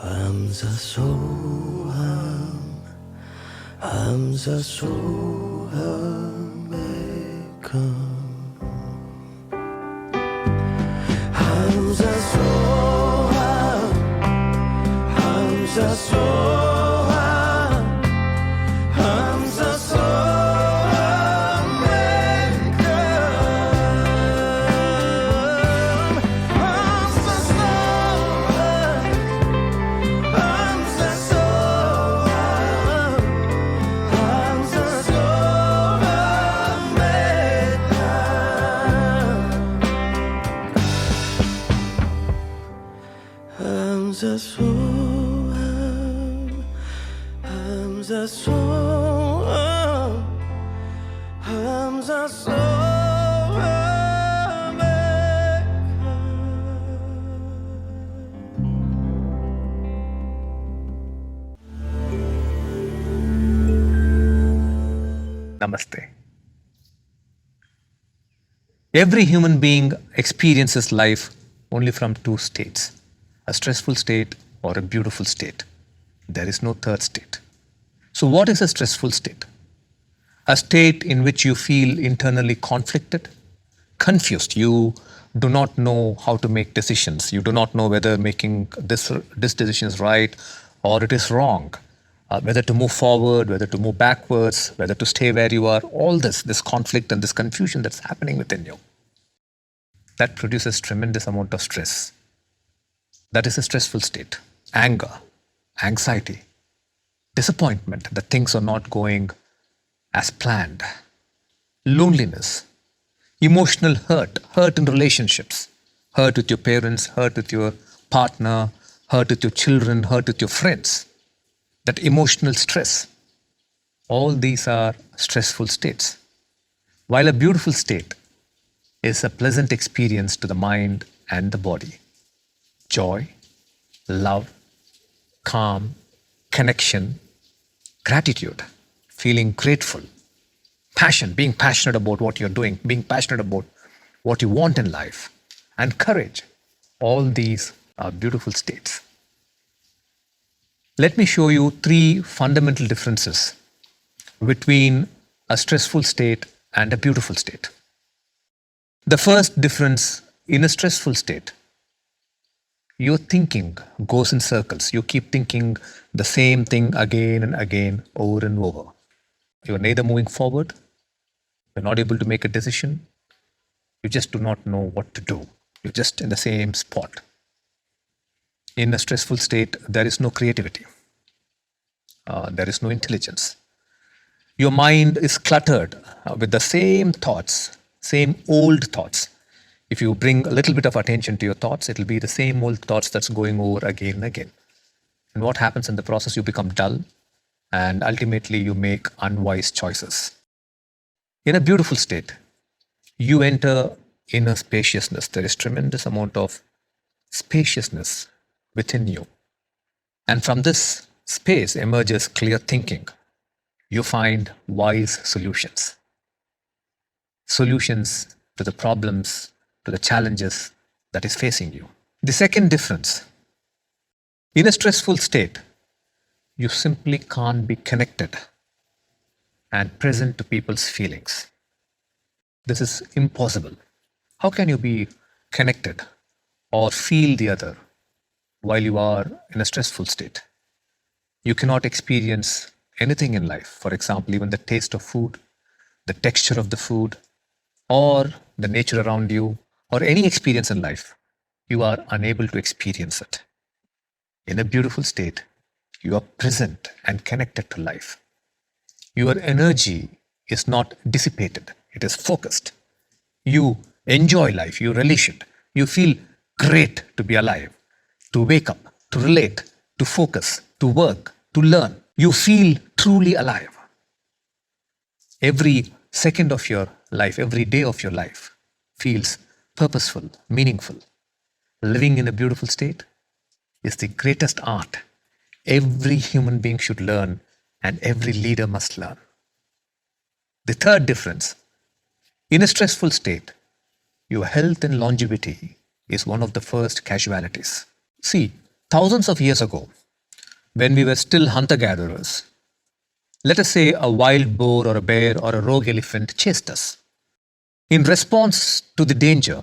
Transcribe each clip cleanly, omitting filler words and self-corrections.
Hamza Soham, Hamza Soham Ekam, Hamza Soham, Hamza Soham, Hamza Soham Ekam, Hamza Soham, Hamza Soham, Hamza Soham Ekam, Hamza Soham, Hamza Soham, Hamza Soham Namaste. Every human being experiences life only from two states, a stressful state or a beautiful state. There is no third state. So, what is a stressful state? A state in which you feel internally conflicted, confused. You do not know how to make decisions. You do not know whether making this decision is right or it is wrong. Whether to move forward, whether to move backwards, whether to stay where you are, all this conflict and this confusion that's happening within you. That produces tremendous amount of stress. That is a stressful state. Anger, anxiety, disappointment that things are not going as planned. Loneliness, emotional hurt in relationships, hurt with your parents, hurt with your partner, hurt with your children, hurt with your friends. That emotional stress, all these are stressful states. While a beautiful state is a pleasant experience to the mind and the body. Joy, love, calm, connection, gratitude, feeling grateful, passion, being passionate about what you're doing, being passionate about what you want in life, and courage. All these are beautiful states. Let me show you three fundamental differences between a stressful state and a beautiful state. The first difference, in a stressful state, your thinking goes in circles. You keep thinking the same thing again and again, over and over. You're neither moving forward, you're not able to make a decision, you just do not know what to do. You're just in the same spot. In a stressful state, there is no creativity. There is no intelligence. Your mind is cluttered with the same thoughts, same old thoughts. If you bring a little bit of attention to your thoughts, it will be the same old thoughts that's going over again and again. And what happens in the process? You become dull and ultimately you make unwise choices. In a beautiful state, you enter inner spaciousness. There is tremendous amount of spaciousness within you. And from this space emerges clear thinking. You find wise solutions. Solutions to the problems, to the challenges that is facing you. The second difference, in a stressful state, you simply can't be connected and present to people's feelings. This is impossible. How can you be connected or feel the other while you are in a stressful state? You cannot experience anything in life. For example, even the taste of food, the texture of the food, or the nature around you, or any experience in life, you are unable to experience it. In a beautiful state, you are present and connected to life. Your energy is not dissipated, it is focused. You enjoy life, you relish it. You feel great to be alive, to wake up, to relate, to focus, to work, to learn. You feel truly alive. Every second of your life, every day of your life feels purposeful, meaningful. Living in a beautiful state is the greatest art every human being should learn and every leader must learn. The third difference, in a stressful state, your health and longevity is one of the first casualties. See, thousands of years ago, when we were still hunter-gatherers, let us say a wild boar or a bear or a rogue elephant chased us. In response to the danger,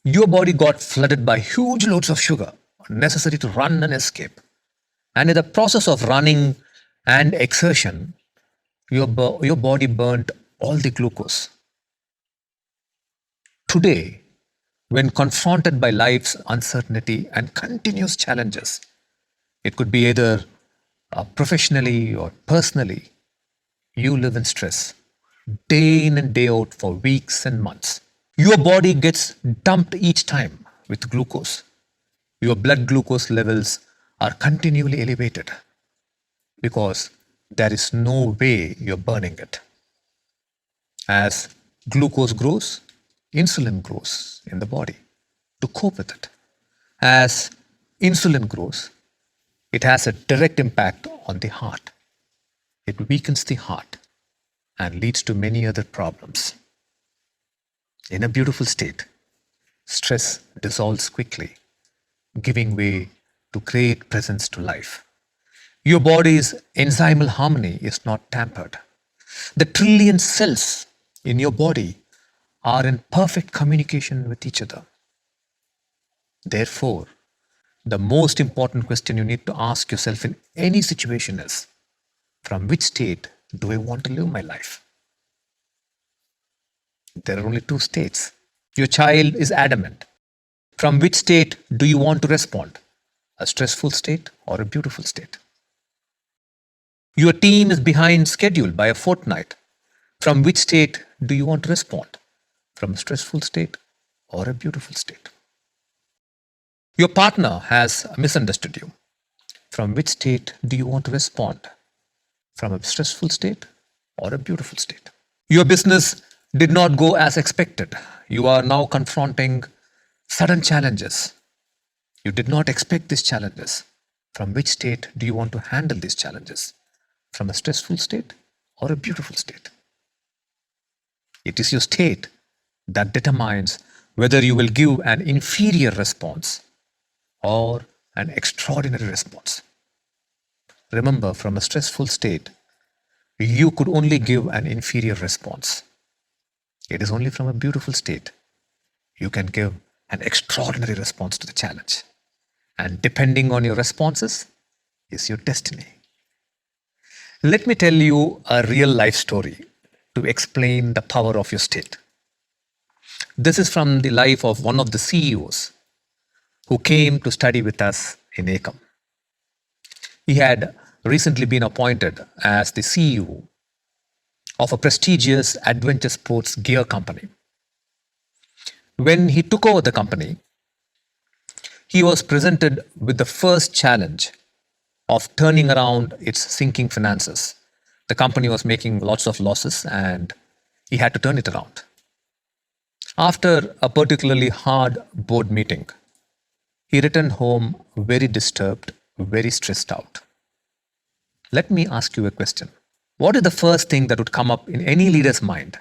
your body got flooded by huge loads of sugar necessary to run and escape. And in the process of running and exertion, your body burnt all the glucose. Today, when confronted by life's uncertainty and continuous challenges, it could be either professionally or personally, you live in stress day in and day out for weeks and months. Your body gets dumped each time with glucose. Your blood glucose levels are continually elevated because there is no way you're burning it. As glucose grows, insulin grows in the body to cope with it. As insulin grows, it has a direct impact on the heart. It weakens the heart and leads to many other problems. In a beautiful state, stress dissolves quickly, giving way to great presence to life. Your body's enzymal harmony is not tampered. The trillion cells in your body are in perfect communication with each other. Therefore, the most important question you need to ask yourself in any situation is, from which state do I want to live my life? There are only two states. Your child is adamant. From which state do you want to respond? A stressful state or a beautiful state? Your team is behind schedule by a fortnight. From which state do you want to respond? From a stressful state or a beautiful state? Your partner has misunderstood you. From which state do you want to respond? From a stressful state or a beautiful state? Your business did not go as expected. You are now confronting sudden challenges. You did not expect these challenges. From which state do you want to handle these challenges? From a stressful state or a beautiful state? It is your state that determines whether you will give an inferior response or an extraordinary response. Remember, from a stressful state, you could only give an inferior response. It is only from a beautiful state you can give an extraordinary response to the challenge. And depending on your responses is your destiny. Let me tell you a real life story to explain the power of your state. This is from the life of one of the CEOs who came to study with us in ACOM. He had recently been appointed as the CEO of a prestigious adventure sports gear company. When he took over the company, he was presented with the first challenge of turning around its sinking finances. The company was making lots of losses and he had to turn it around. After a particularly hard board meeting, he returned home very disturbed, very stressed out. Let me ask you a question. What is the first thing that would come up in any leader's mind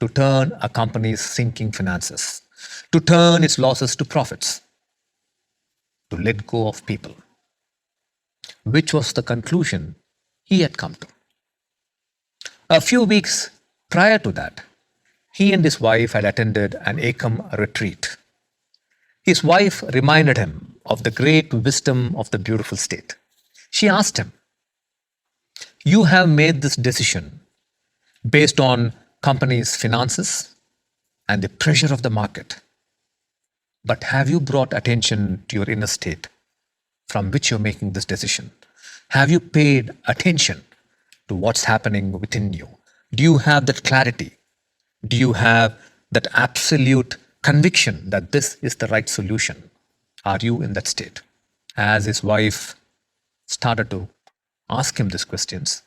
to turn a company's sinking finances, to turn its losses to profits, to let go of people? Which was the conclusion he had come to. A few weeks prior to that, he and his wife had attended an ACOM retreat. His wife reminded him of the great wisdom of the beautiful state. She asked him, "You have made this decision based on company's finances and the pressure of the market. But have you brought attention to your inner state from which you're making this decision? Have you paid attention to what's happening within you? Do you have that clarity? Do you have that absolute conviction that this is the right solution? Are you in that state?" As his wife started to ask him these questions,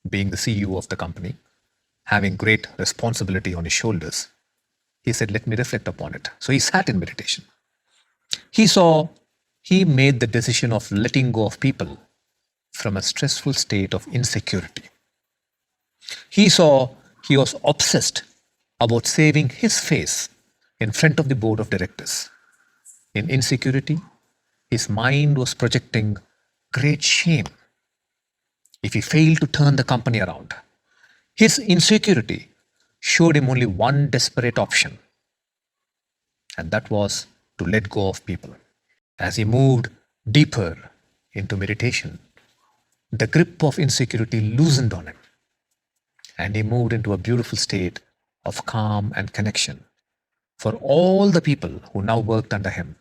being the CEO of the company, having great responsibility on his shoulders, he said, "Let me reflect upon it." So he sat in meditation. He made the decision of letting go of people from a stressful state of insecurity. He saw he was obsessed about saving his face in front of the board of directors. In insecurity, his mind was projecting great shame if he failed to turn the company around. His insecurity showed him only one desperate option, and that was to let go of people. As he moved deeper into meditation, the grip of insecurity loosened on him, and he moved into a beautiful state of calm and connection for all the people who now worked under him.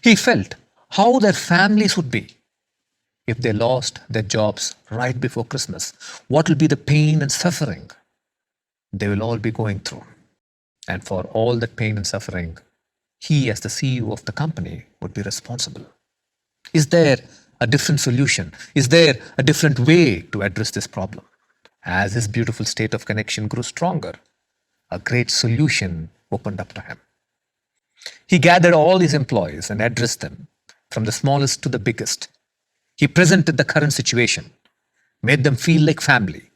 He felt how their families would be if they lost their jobs right before Christmas. What will be the pain and suffering they will all be going through? And for all that pain and suffering, he, as the CEO of the company, would be responsible. Is there a different solution? Is there a different way to address this problem? As his beautiful state of connection grew stronger, a great solution opened up to him. He gathered all his employees and addressed them, from the smallest to the biggest. He presented the current situation, made them feel like family.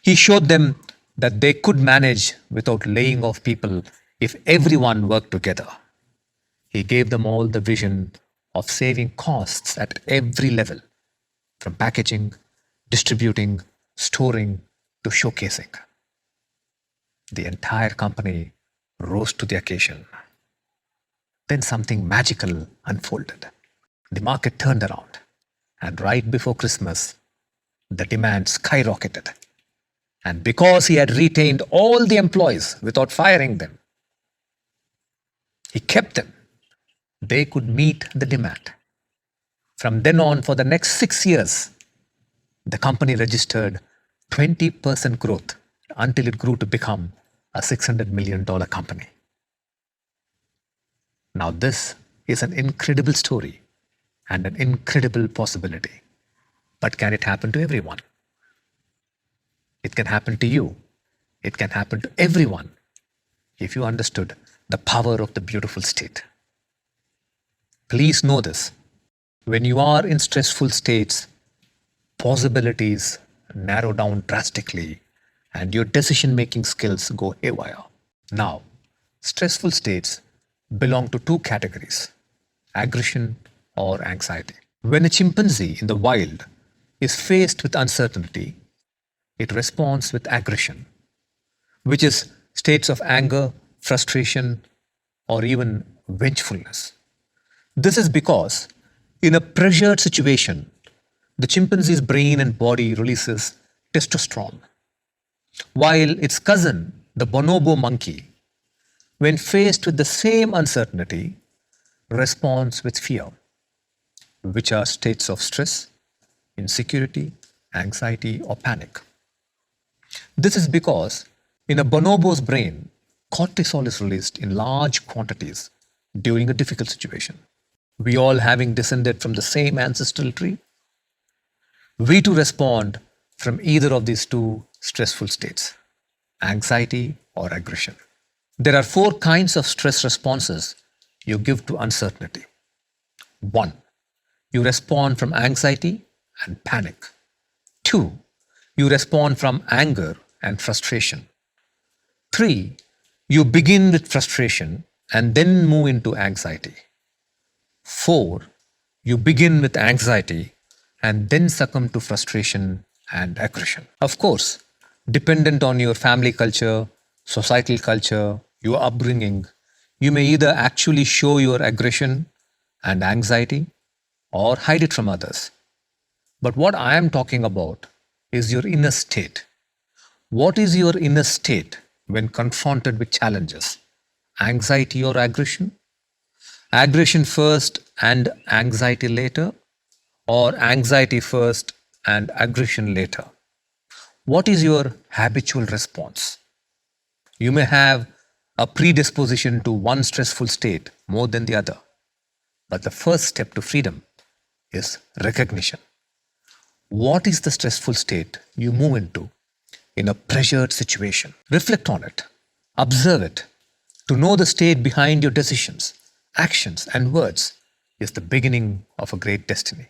He showed them that they could manage without laying off people if everyone worked together. He gave them all the vision of saving costs at every level, from packaging, distributing, storing, to showcasing. The entire company rose to the occasion. Then something magical unfolded. The market turned around, and right before Christmas, the demand skyrocketed. And because he had retained all the employees without firing them, he kept them. They could meet the demand. From then on, for the next 6 years, the company registered 20% growth until it grew to become a $600 million company. Now, this is an incredible story and an incredible possibility. But can it happen to everyone? It can happen to you. It can happen to everyone if you understood the power of the beautiful state. Please know this. When you are in stressful states, possibilities narrow down drastically and your decision-making skills go haywire. Now, stressful states belong to two categories: aggression or anxiety. When a chimpanzee in the wild is faced with uncertainty, it responds with aggression, which is states of anger, frustration, or even vengefulness. This is because in a pressured situation, the chimpanzee's brain and body releases testosterone, while its cousin, the bonobo monkey, when faced with the same uncertainty, responds with fear, which are states of stress, insecurity, anxiety, or panic. This is because in a bonobo's brain, cortisol is released in large quantities during a difficult situation. We all having descended from the same ancestral tree, we too respond from either of these two stressful states, anxiety or aggression. There are 4 kinds of stress responses you give to uncertainty. 1. You respond from anxiety and panic. 2. You respond from anger and frustration. 3. You begin with frustration and then move into anxiety. 4. You begin with anxiety and then succumb to frustration and aggression. Of course, dependent on your family culture, societal culture, your upbringing, you may either actually show your aggression and anxiety or hide it from others. But what I am talking about is your inner state. What is your inner state when confronted with challenges? Anxiety or aggression? Aggression first and anxiety later? Or anxiety first and aggression later? What is your habitual response? You may have a predisposition to one stressful state more than the other, but the first step to freedom is recognition. What is the stressful state you move into in a pressured situation? Reflect on it, observe it. To know the state behind your decisions, actions, and words is the beginning of a great destiny.